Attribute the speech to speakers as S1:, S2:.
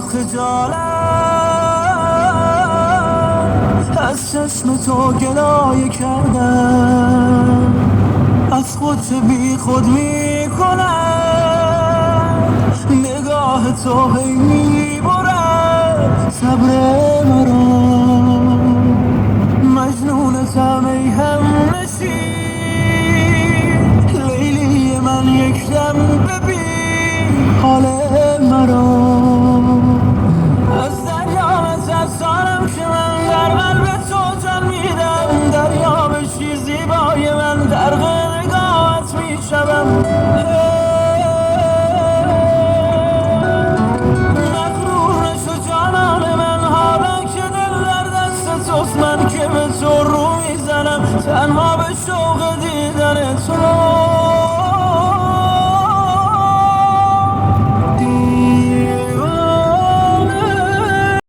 S1: خجالت از چشم تو گلایه کردم، از خود چه بی خود میکنم، نگاه تو هی میبرد صبر مرا. مجنونتم ای همنشین، لیلی من یک دم ببین حال مرا.